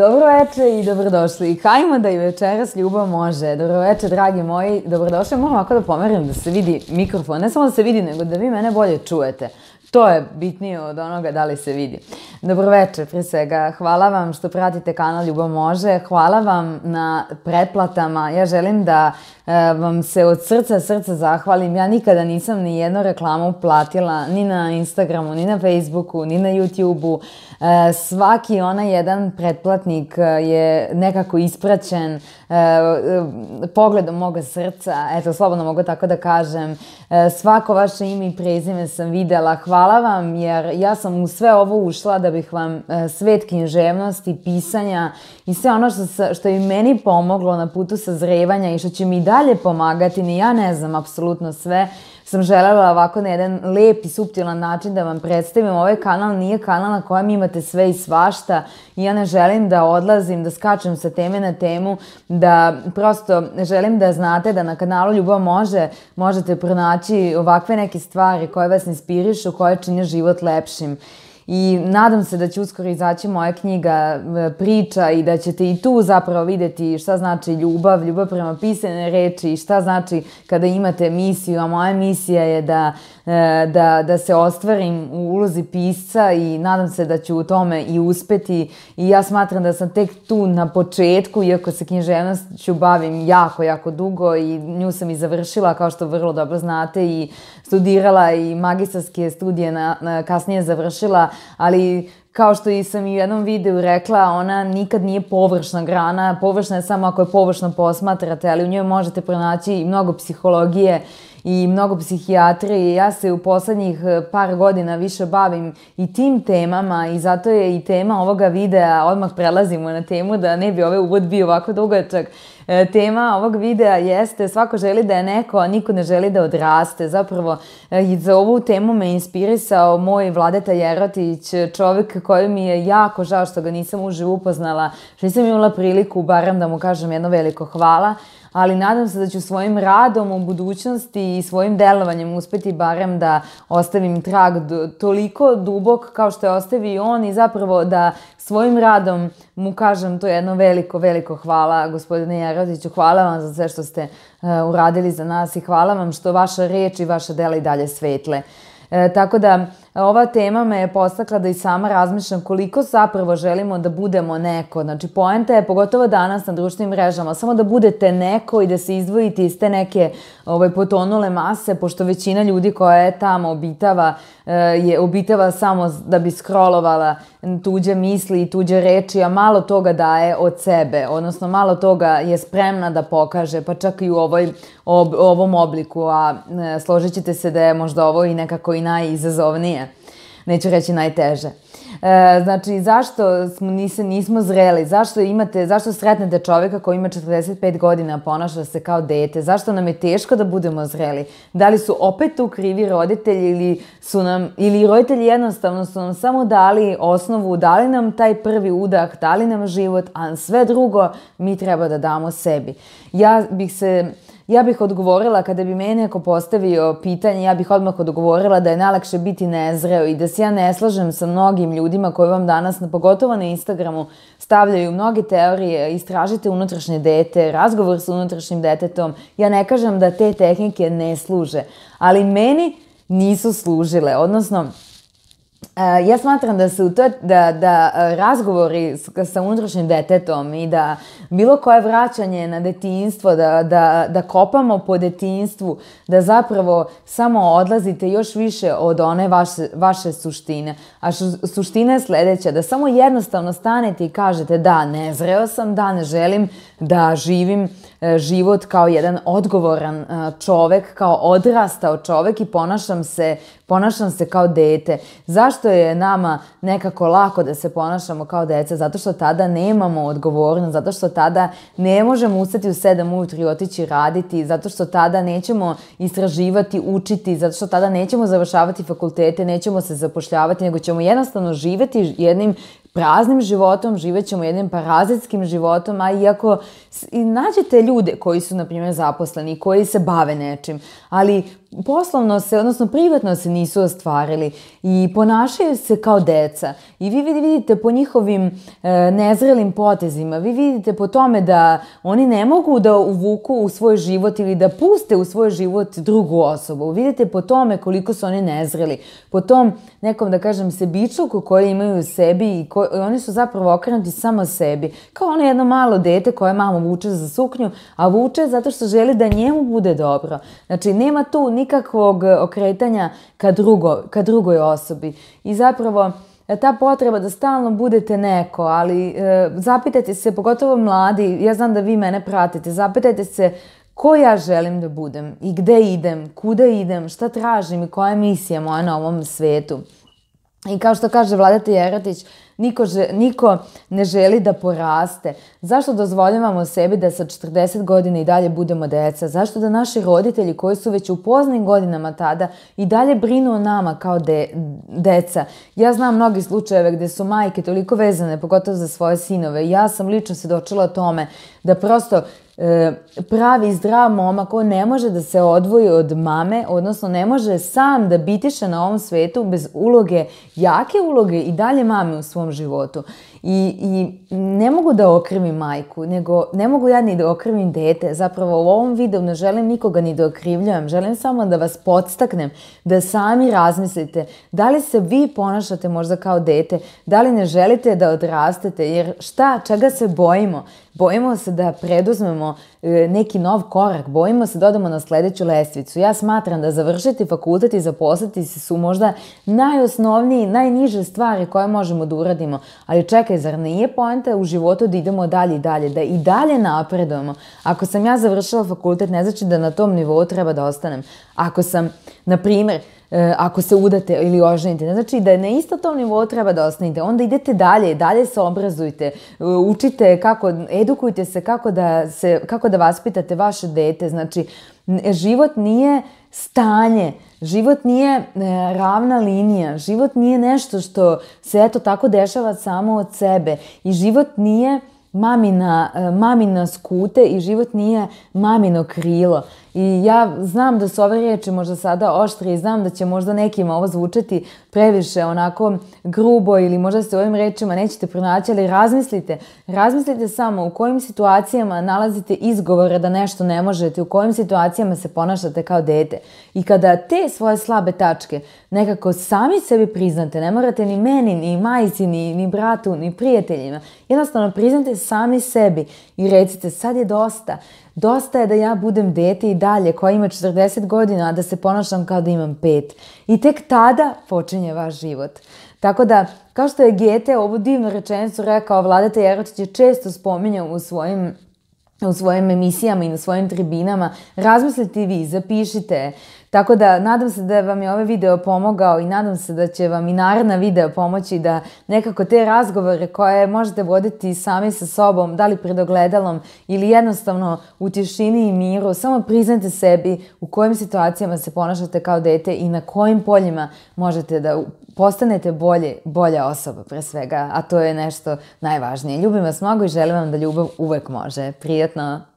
Dobro večer i dobrodošli. Hajmo da i večeras ljubav može. Dobro večer, dragi moji. Dobrodošli. Moram ovako da pomerim da se vidi mikrofon. Ne samo da se vidi, nego da vi mene bolje čujete. To je bitnije od onoga da li se vidi. Dobro večer, prije svega. Hvala vam što pratite kanal Ljubav može. Hvala vam na pretplatama. Ja želim da vam se od srca zahvalim. Ja nikada nisam ni jednu reklamu platila ni na Instagramu, ni na Facebooku, ni na YouTubeu. Svaki onaj jedan pretplatnik je nekako ispraćen pogledom moga srca, eto, slobodno mogu tako da kažem. Svako vaše ime i prezime sam videla. Hvala vam, jer ja sam u sve ovo ušla da bih vam svet književnosti, pisanja i sve ono što je meni pomoglo na putu sazrevanja i što će mi dalje pomagati, ni ja ne znam apsolutno sve, sam želela ovako na jedan lep i suptilan način da vam predstavim. Ovaj kanal nije kanal na kojem imate sve i svašta i ja ne želim da odlazim, da skačem sa teme na temu, da prosto želim da znate da na kanalu Ljubav može možete pronaći ovakve neke stvari koje vas inspirišu, koje čine život lepšim. I nadam se da će uskoro izaći moja knjiga priča i da ćete i tu zapravo vidjeti šta znači ljubav prema pisane reči i šta znači kada imate misiju, a moja misija je da se ostvarim u ulozi pisca i nadam se da ću u tome i uspeti. I ja smatram da sam tek tu na početku, iako se književnošću bavim jako dugo i nju sam i završila, kao što vrlo dobro znate, i studirala i magistarske studije kasnije završila, ali kao što sam i u jednom videu rekla, ona nikad nije površna grana, površna je samo ako je površno posmatrate, ali u njoj možete pronaći i mnogo psihologije i mnogo psihijatrije. Ja se u poslednjih par godina više bavim i tim temama i zato je i tema ovoga videa, odmah prelazimo na temu da ne bi ovaj uvod bio ovako dugačak. Tema ovog videa jeste svako želi da je neko, a niko ne želi da odraste. Zapravo, za ovu temu me inspirisao moj Vladeta Jerotić, čovjek koji mi je jako žao što ga nisam uživo upoznala, što nisam imala priliku barem da mu kažem jedno veliko hvala, ali nadam se da ću svojim radom u budućnosti i svojim delovanjem uspeti barem da ostavim trag toliko dubok kao što je ostavio on i zapravo da svojim radom mu kažem to jedno veliko hvala, gospodine Jerotiću. Hvala vam za sve što ste uradili za nas i hvala vam što vaša reč i vaša dela i dalje svetle. Tako da ova tema me je postakla da i sama razmišljam koliko zapravo želimo da budemo neko. Znači, poenta je, pogotovo danas na društvenim mrežama, samo da budete neko i da se izdvojite iz te neke potonule mase, pošto većina ljudi koja je tamo obitava samo da bi scrollovala tuđe misli i tuđe reči, a malo toga daje od sebe, odnosno malo toga je spremna da pokaže, pa čak i u ovom obliku, a složit ćete se da je možda ovo i nekako i najizazovnije. Neću reći najteže. Znači, zašto nismo zreli? Zašto sretnete čovjeka koji ima 45 godina, ponaša se kao dete? Zašto nam je teško da budemo zreli? Da li su opet tu krivi roditelji ili roditelji jednostavno su nam samo dali osnovu, dali nam taj prvi udah, dali nam život, a sve drugo mi treba da damo sebi. Ja bih odgovorila, kada bi meni neko postavio pitanje, ja bih odmah odgovorila da je najlakše biti nezreo i da se ja ne slažem sa mnogim ljudima koji vam danas, pogotovo na Instagramu, stavljaju mnoge teorije, istražite unutrašnje dete, razgovor sa unutrašnjim detetom. Ja ne kažem da te tehnike ne služe, ali meni nisu služile, odnosno ja smatram da razgovori sa unutrašnjim detetom i da bilo koje vraćanje na detinjstvo, da kopamo po detinjstvu, da zapravo samo odlazite još više od one vaše suštine. A suština je sledeća, da samo jednostavno stanete i kažete da, nezreo sam, da, ne želim da živim život kao jedan odgovoran čovek, kao odrastao čovek i ponašam se kao dete. Zašto je nama nekako lako da se ponašamo kao deca? Zato što tada nemamo odgovornost, zato što tada ne možemo ustati u 7 ujutru i otići raditi, zato što tada nećemo istraživati, učiti, zato što tada nećemo završavati fakultete, nećemo se zapošljavati, nego ćemo jednostavno živeti jednim praznim životom, živećemo jednim parazitskim životom, a iako nađete ljude koji su, na primjer, zaposleni, koji se bave nečim, ali poslovno se, odnosno privatno se nisu ostvarili i ponašaju se kao deca. I vi vidite po njihovim nezrelim potezima, vi vidite po tome da oni ne mogu da uvuku u svoj život ili da puste u svoj život drugu osobu. Vidite po tome koliko su oni nezreli, po tom nekom, da kažem, sebičluku koji imaju u sebi i oni su zapravo okrenuti samo sebi. Kao ono jedno malo dete koje mama vuče za suknju, a vuče zato što želi da njemu bude dobro. Znači, nema tu nikakvog okretanja ka drugoj osobi. I zapravo ta potreba da stalno budete neko, ali zapitajte se, pogotovo mladi, ja znam da vi mene pratite, zapitajte se ko ja želim da budem i gde idem, kuda idem, šta tražim i koja je misija moja na ovom svetu. I kao što kaže Vladeta Jerotić, niko ne želi da poraste. Zašto dozvoljavamo sebi da sa 40 godina i dalje budemo deca? Zašto da naši roditelji koji su već u poznim godinama tada i dalje brinu o nama kao deca? Ja znam mnogi slučajeve gde su majke toliko vezane, pogotovo za svoje sinove. Ja sam lično svedočila o tome da prosto pravi zdrav momak, on ne može da se odvoji od mame, odnosno ne može sam da bitiše na ovom svetu bez uloge, jake uloge i dalje mame u svom životu. I ne mogu da okrivim majku, nego ne mogu ja ni da okrivim dete. Zapravo u ovom videu ne želim nikoga ni da okrivljujem, želim samo da vas podstaknem, da sami razmislite da li se vi ponašate možda kao dete, da li ne želite da odrastete, jer čega se bojimo? Bojimo se da preduzmemo neki nov korak, bojimo se da odemo na sledeću lestvicu. Ja smatram da završiti fakultet i zaposliti se su možda najosnovniji, najniže stvari koje možemo da uradimo. Ali čekaj, zar nije poenta u životu da idemo dalje i dalje, da i dalje napredujemo? Ako sam ja završila fakultet, ne znači da na tom nivou treba da ostanem. Ako sam, na primjer, ako se udate ili oženite, ne znači da na isto tom nivou treba da ostanete. Onda idete dalje se obrazujte, učite edukujte se kako da vaspitate vaše dete. Znači, život nije stanje, život nije ravna linija, život nije nešto što se eto tako dešava samo od sebe i život nije mamina skute i život nije mamino krilo. I ja znam da su ove riječi možda sada oštre i znam da će možda nekima ovo zvučati previše onako grubo ili možda se u ovim rečima nećete pronaći, ali razmislite samo u kojim situacijama nalazite izgovore da nešto ne možete, u kojim situacijama se ponašate kao dete. I kada te svoje slabe tačke nekako sami sebi priznate, ne morate ni meni, ni majci, ni bratu, ni prijateljima, jednostavno priznate sami sebi i recite sad je dosta. Dosta je da ja budem dete i dalje koja ima 40 godina, a da se ponašam kao da imam 5. I tek tada počinje vaš život. Tako da, kao što je Gete ovu divnu rečenicu rekao, Vladeta Jerotić je često spominjao u svojim emisijama i na svojim tribinama, razmislite i vi, zapišite. Tako da, nadam se da vam je ovaj video pomogao i nadam se da će vam i naredna video pomoći da nekako te razgovore koje možete voditi sami sa sobom, da li pred ogledalom ili jednostavno u tišini i miru, samo priznajte sebi u kojim situacijama se ponašate kao dete i na kojim poljima možete da postanete bolja osoba pre svega, a to je nešto najvažnije. Ljubim vas mnogo i želim vam da ljubav uvek može. Prijatno!